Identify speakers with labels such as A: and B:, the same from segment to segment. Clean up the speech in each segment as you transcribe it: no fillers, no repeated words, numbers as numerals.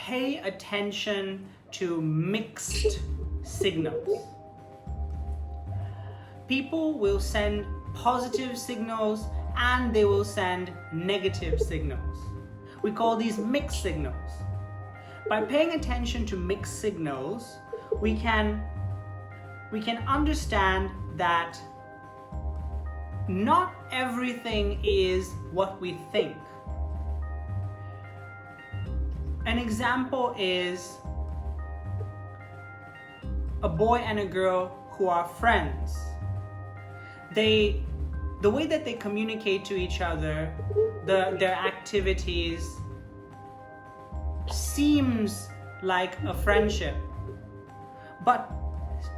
A: pay attention to mixed signals. People will send positive signals and they will send negative signals. We call these mixed signals. By paying attention to mixed signals, we can understand that not everything is what we think. An example is a boy and a girl who are friends. The way that they communicate to each other, their activities seems like a friendship. But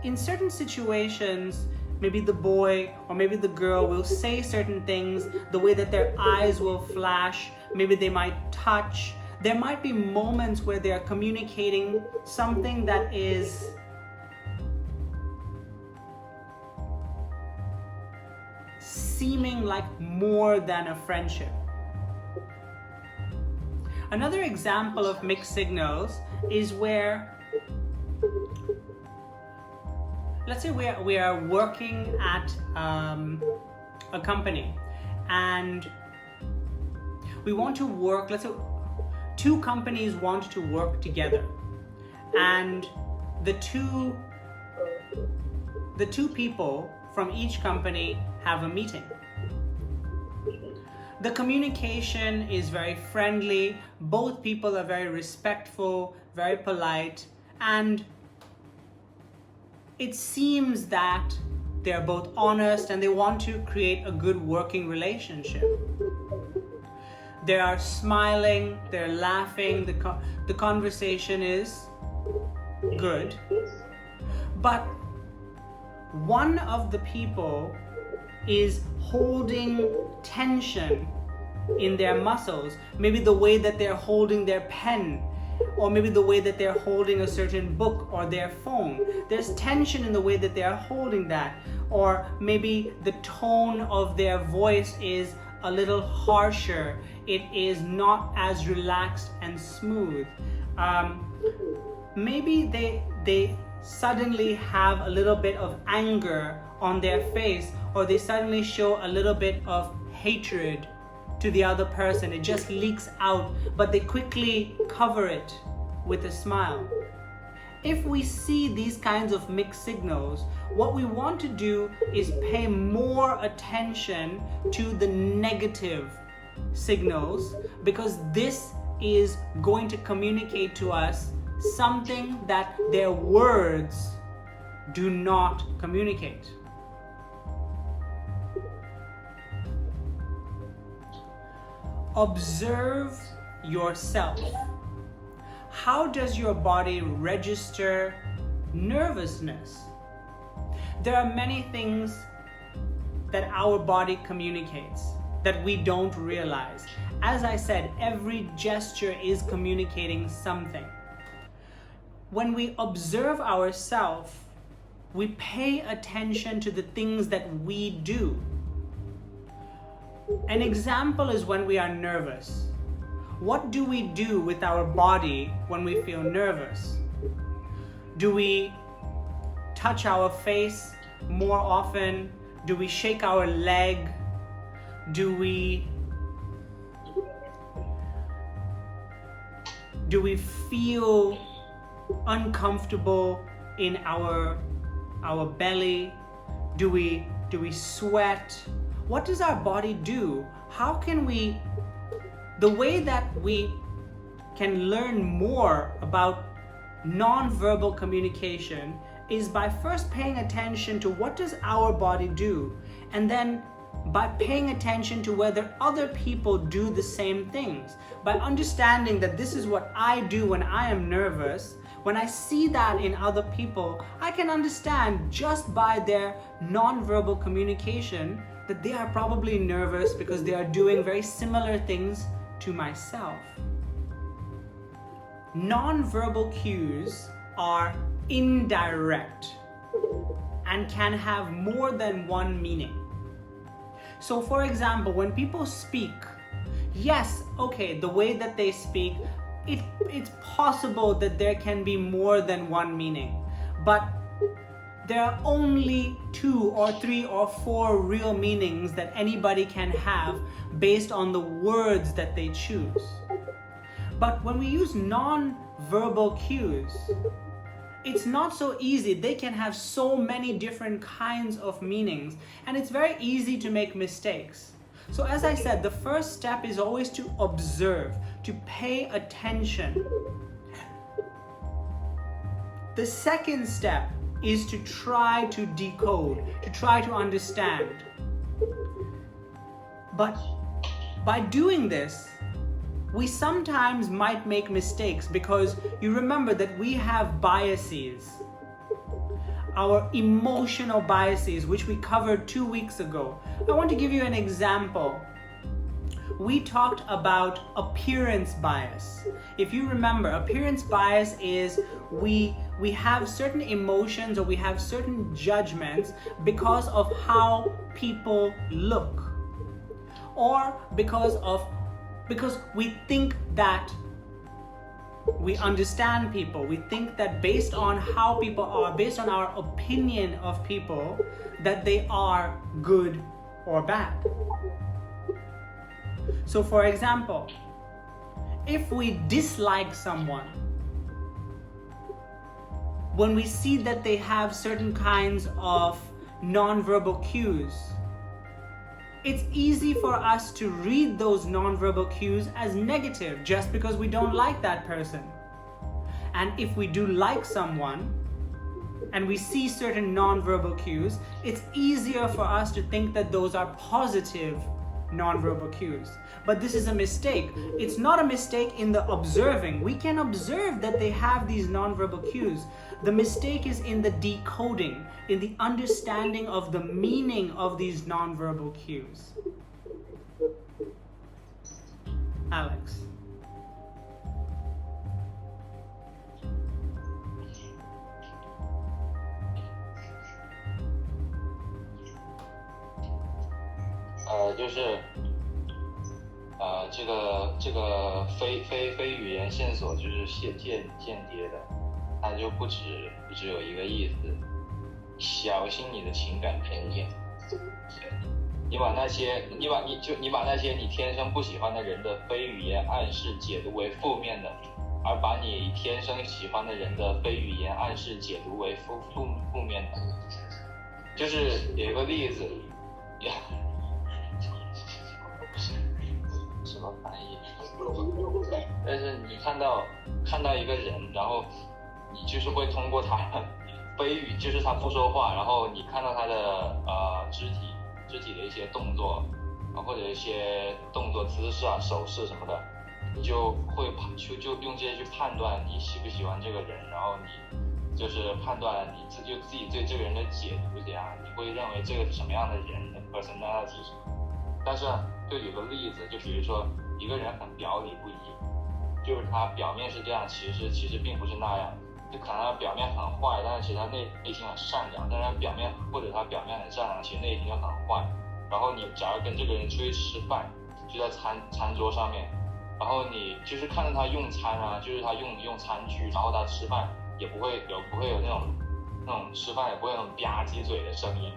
A: in certain situations, maybe the boy or maybe the girl will say certain things, the way that their eyes will flash, maybe they might touch. There might be moments where they are communicating something that is seeming like more than a friendship. Another example of mixed signals is where, let's say we are working at a company and we want to work, let's say two companies want to work together, and the two people from each company have a meeting. The communication is very friendly, both people are very respectful, very polite, and it seems that they're both honest and they want to create a good working relationship. They are smiling, they're laughing, the conversation is good. But one of the people is holding tension in their muscles, maybe the way that they're holding their pen, or maybe the way that they're holding a certain book or their phone. There's tension in the way that they're holding that, or maybe the tone of their voice is a little harsher. It is not as relaxed and smooth. Maybe they suddenly have a little bit of anger on their face, or they suddenly show a little bit of hatred to the other person. It just leaks out, but they quickly cover it with a smile. If we see these kinds of mixed signals, what we want to do is pay more attention to the negative signals, because this is going to communicate to us something that their words do not communicate. Observe yourself. How does your body register nervousness? There are many things that our body communicates that we don't realize. As I said, every gesture is communicating something. When we observe ourselves, we pay attention to the things that we do. An example is when we are nervous. What do we do with our body when we feel nervous? Do we touch our face more often? Do we shake our leg? Do we feel uncomfortable in our belly? Do we sweat? What does our body do? How can we, the way that we can learn more about non-verbal communication is by first paying attention to what does our body do, and then by paying attention to whether other people do the same things. By understanding that this is what I do when I am nervous, when I see that in other people, I can understand just by their non-verbal communication that they are probably nervous because they are doing very similar things to myself. Non-verbal cues are indirect and can have more than one meaning. So for example, when people speak, yes, okay, the way that they speak, it's possible that there can be more than one meaning, but there are only 2 or 3 or 4 real meanings that anybody can have based on the words that they choose. But when we use non-verbal cues, it's not so easy. They can have so many different kinds of meanings, and it's very easy to make mistakes. So as I said, the first step is always to observe, to pay attention. The second step is to try to decode, to try to understand. But by doing this, we sometimes might make mistakes, because you remember that we have biases, our emotional biases, which we covered 2 weeks ago. I want to give you an example. We talked about appearance bias. If you remember, appearance bias is we have certain emotions, or we have certain judgments because of how people look, or because we think that we understand people. We think that based on how people are, based on our opinion of people, that they are good or bad. So for example, if we dislike someone, when we see that they have certain kinds of non-verbal cues, it's easy for us to read those non-verbal cues as negative just because we don't like that person. And if we do like someone and we see certain non-verbal cues, it's easier for us to think that those are positive non-verbal cues. But this is a mistake. It's not a mistake in the observing. We can observe that they have these non-verbal cues. The mistake is in the decoding, in the understanding of the meaning of these non-verbal cues. Alex.
B: 这个非语言线索就是间谍的，它就不只有一个意思，小心你的情感偏见。你把那些你天生不喜欢的人的非语言暗示解读为负面的，而把你天生喜欢的人的非语言暗示解读为负面的。就是有一个例子，什么翻译？但是你看到一个人，然后你就是会通过他非语，就是他不说话，然后你看到他的肢体的一些动作，或者一些动作姿势啊、手势什么的，你就会就用这些去判断你喜不喜欢这个人，然后你就是判断你自己对这个人的解读怎样，你会认为这个是什么样的人的 personality 什么。但是就有个例子，就比如说一个人很表里不一，就是他表面是这样，其实并不是那样。就可能他表面很坏，但是其实他内心很善良，但是他表面很善良，其实内心就很坏。然后你假如跟这个人出去吃饭，就在餐桌上面，然后你就是看到他用餐啊，就是他用餐具，然后他吃饭也不会有那种吃饭也不会有那种吧唧嘴的声音，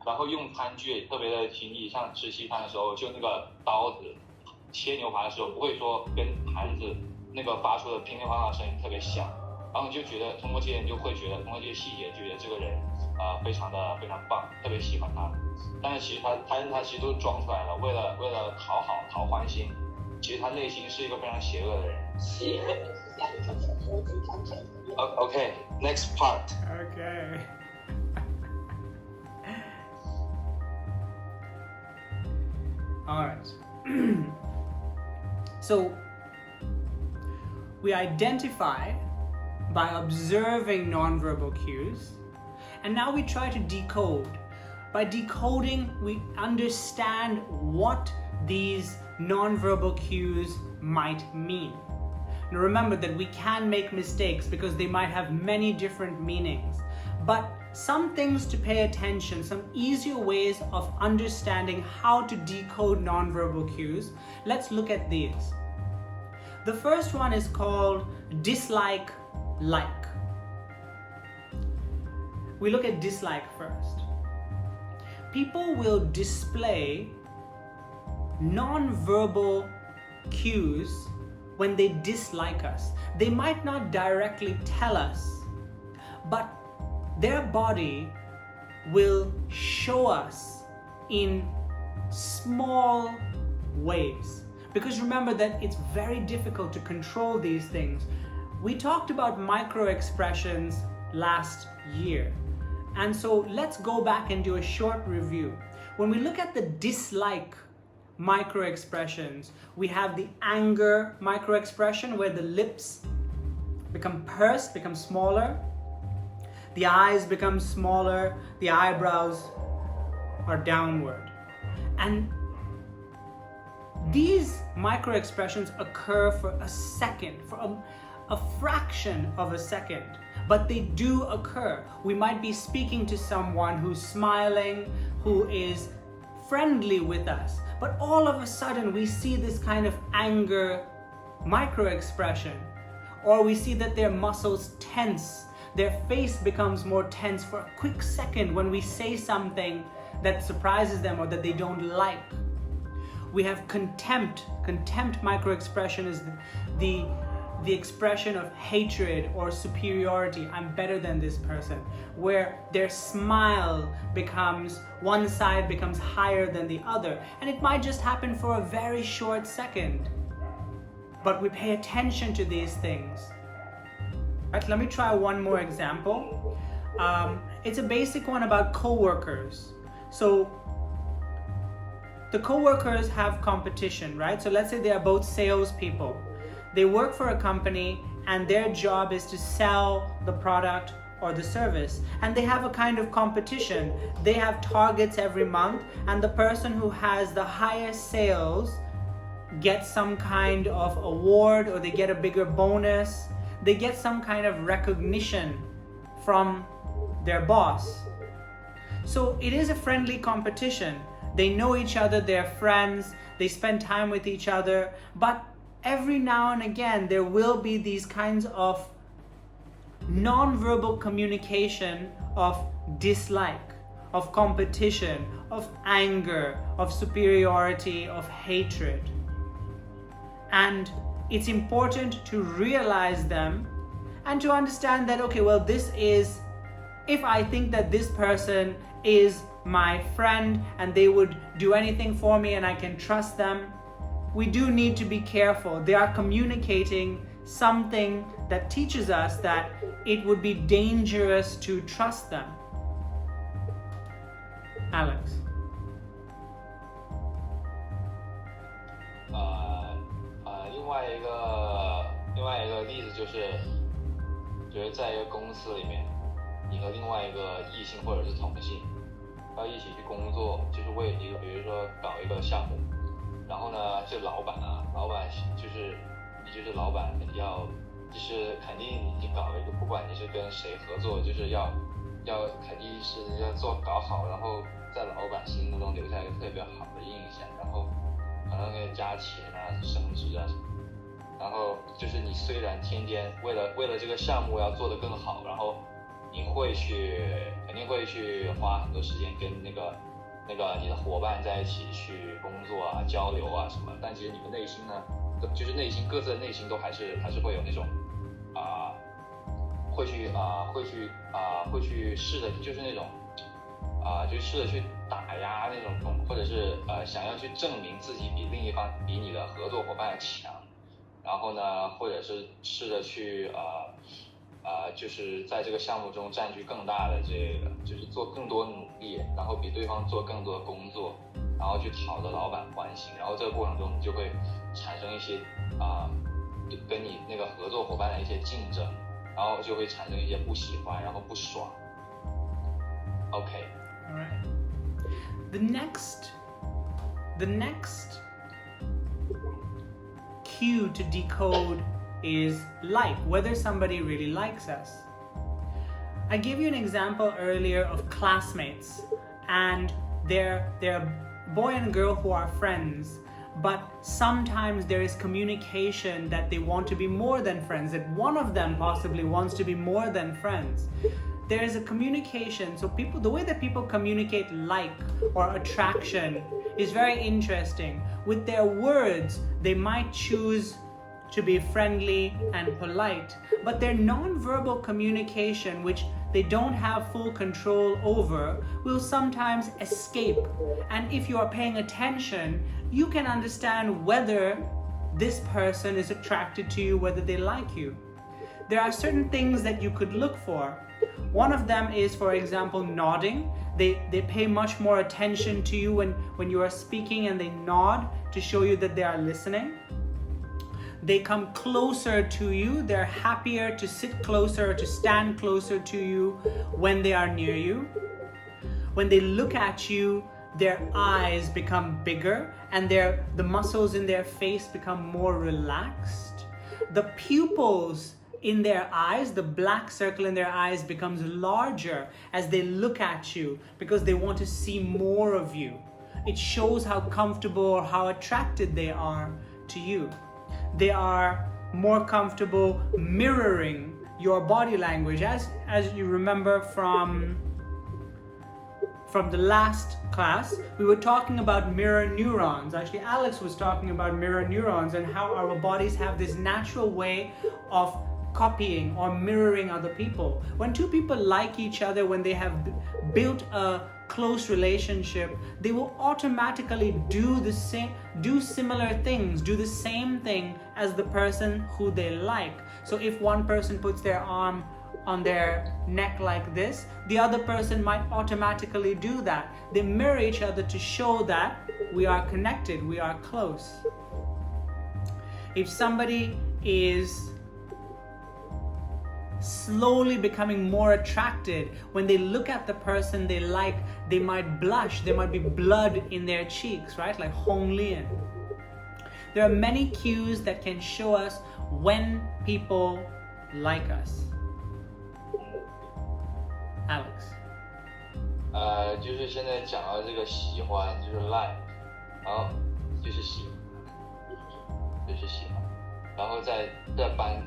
B: 然后用餐具也特别的轻易，像吃西餐的时候，就那个刀子切牛排的时候，不会说跟盘子那个发出的乒乒乓乓的声音特别响，然后你就觉得通过这些细节，觉得这个人非常棒，特别喜欢他。但是其实他其实都装出来了，为了讨欢心，其实他内心是一个非常邪恶的人。Okay, next part.
A: Okay. All right. So we identify by observing nonverbal cues, and now we try to decode. By decoding, we understand what these nonverbal cues might mean. Now remember that we can make mistakes because they might have many different meanings, but some things to pay attention, some easier ways of understanding how to decode nonverbal cues. Let's look at these. The first one is called dislike-like. We look at dislike first. People will display non-verbal cues when they dislike us. They might not directly tell us, but their body will show us in small ways. Because remember that it's very difficult to control these things. We talked about micro expressions last year. And so let's go back and do a short review. When we look at the dislike micro expressions, we have the anger micro expression where the lips become pursed, become smaller, the eyes become smaller, the eyebrows are downward. And these micro expressions occur for a second, for a fraction of a second, but they do occur. We might be speaking to someone who's smiling, who is friendly with us, but all of a sudden we see this kind of anger micro expression, or we see that their muscles tense, their face becomes more tense for a quick second when we say something that surprises them or that they don't like. We have contempt. Contempt micro expression is the expression of hatred or superiority. I'm better than this person. Where their smile becomes, one side becomes higher than the other. And it might just happen for a very short second. But we pay attention to these things. Right, let me try one more example. It's a basic one about coworkers. So the coworkers have competition, right? So let's say they are both salespeople. They work for a company and their job is to sell the product or the service. And they have a kind of competition. They have targets every month, and the person who has the highest sales gets some kind of award, or they get a bigger bonus. They get some kind of recognition from their boss. So it is a friendly competition. They know each other, they're friends, they spend time with each other, but every now and again there will be these kinds of non-verbal communication of dislike, of competition, of anger, of superiority, of hatred. And it's important to realize them and to understand that, okay, well, this is, if I think that this person is my friend and they would do anything for me and I can trust them, we do need to be careful. They are communicating something that teaches us that it would be dangerous to trust them. Alex.
B: 另外一个例子就是，觉得在一个公司里面，你和另外一个异性或者是同性要一起去工作，就是为一个，比如说搞一个项目，然后呢，这老板就是你就是老板，就是肯定你搞一个，不管你是跟谁合作，就是要肯定是要搞好，然后在老板心目中留下一个特别好的印象，然后可能给加钱啊、升职啊什么。然后就是你虽然天天为了这个项目要做得更好，然后你肯定会去花很多时间跟那个你的伙伴在一起去工作啊、交流啊什么，但其实你们内心呢，就是各自的内心都还是会有那种会去试着就是那种就试着去打压那种，或者是想要去证明自己比另一方比你的合作伙伴强，然后呢，或者是试着去就是在这个项目中占据更大的这个，就是做更多努力，然后比对方做更多的工作，然后去讨得老板欢心，然后这个过程中你就会产生一些跟你那个合作伙伴的一些竞争，然后就会产生一些不喜欢，然后不爽。Okay.
A: All right. The next cue to decode is like, whether somebody really likes us. I gave you an example earlier of classmates, and they're boy and girl who are friends, but sometimes there is communication that they want to be more than friends, that one of them possibly wants to be more than friends. There is a communication. So people, the way that people communicate like or attraction is very interesting. With their words, they might choose to be friendly and polite, but their non-verbal communication, which they don't have full control over, will sometimes escape. And if you are paying attention, you can understand whether this person is attracted to you, whether they like you. There are certain things that you could look for. One of them is, for example, nodding. They pay much more attention to you when you are speaking, and they nod to show you that they are listening. They come closer to you. They're happier to sit closer, to stand closer to you when they are near you. When they look at you, their eyes become bigger and the muscles in their face become more relaxed. The pupils in their eyes, the black circle in their eyes becomes larger as they look at you because they want to see more of you. It shows how comfortable or how attracted they are to you. They are more comfortable mirroring your body language. As you remember from the last class, we were talking about mirror neurons. Actually, Alex was talking about mirror neurons and how our bodies have this natural way of copying or mirroring other people. When two people like each other, when they have built a close relationship, they will automatically do similar things, do the same thing as the person who they like. So if one person puts their arm on their neck like this, the other person might automatically do that. They mirror each other to show that we are connected, we are close. If somebody is slowly becoming more attracted, when they look at the person they like, they might blush, there might be blood in their cheeks, right? Like Hong Lian. There are many cues that can show us when people like us. Alex.
B: 就是现在讲到这个喜欢，就是 like， 然后就是喜欢，然后在班，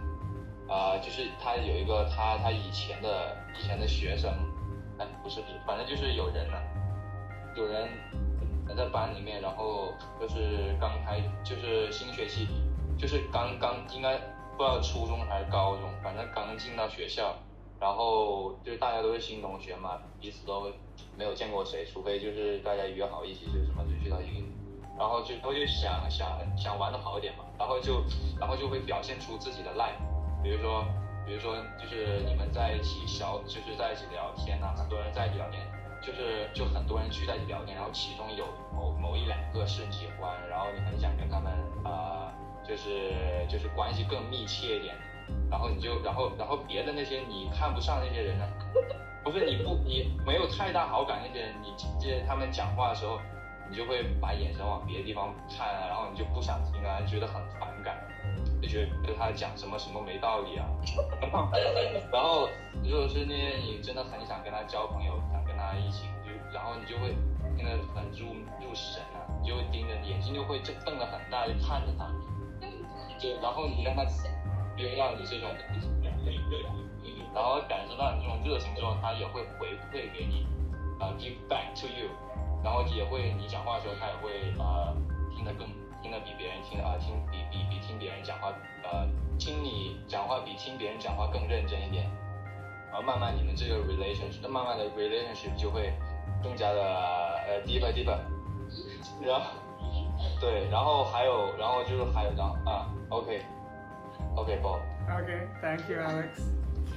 B: 就是他有一个他以前的学生，不是，反正就是有人在班里面，然后就是就是新学期，就是刚应该不知道初中还是高中，反正刚进到学校。然后就是大家都是新同学嘛，彼此都没有见过谁，除非就是大家约好一起就是什么就去到一个，然后就想玩的好一点嘛，然后就会表现出自己的 like， 比如说就是你们在一起就是在一起聊天啊，很多人在一起聊天，就很多人聚在一起聊天，然后其中有某一两个是你喜欢，然后你很想跟他们就是关系更密切一点。然后别的那些你看不上那些人呢，不是你没有太大好感那些人，你接他们讲话的时候，你就会把眼神往别的地方看啊，然后你就不想听啊，觉得很反感，就觉得他讲什么没道理啊。然后如果是那些你真的很想跟他交朋友，想跟他一起，然后你就会听得很入神啊，你就会盯着眼睛就会瞪得很大，就看着他，然后你让他。约到你这种，然后感受到你这种热情之后，他也会回馈给你，give back to you， 然后也会你讲话的时候，他也会听得比别人听别人讲话听你讲话比听别人讲话更认真一点，然后慢慢你们这个 relationship 就会更加的deeper， 然后对，然后OK， Bob.
A: Okay, thank you, Alex.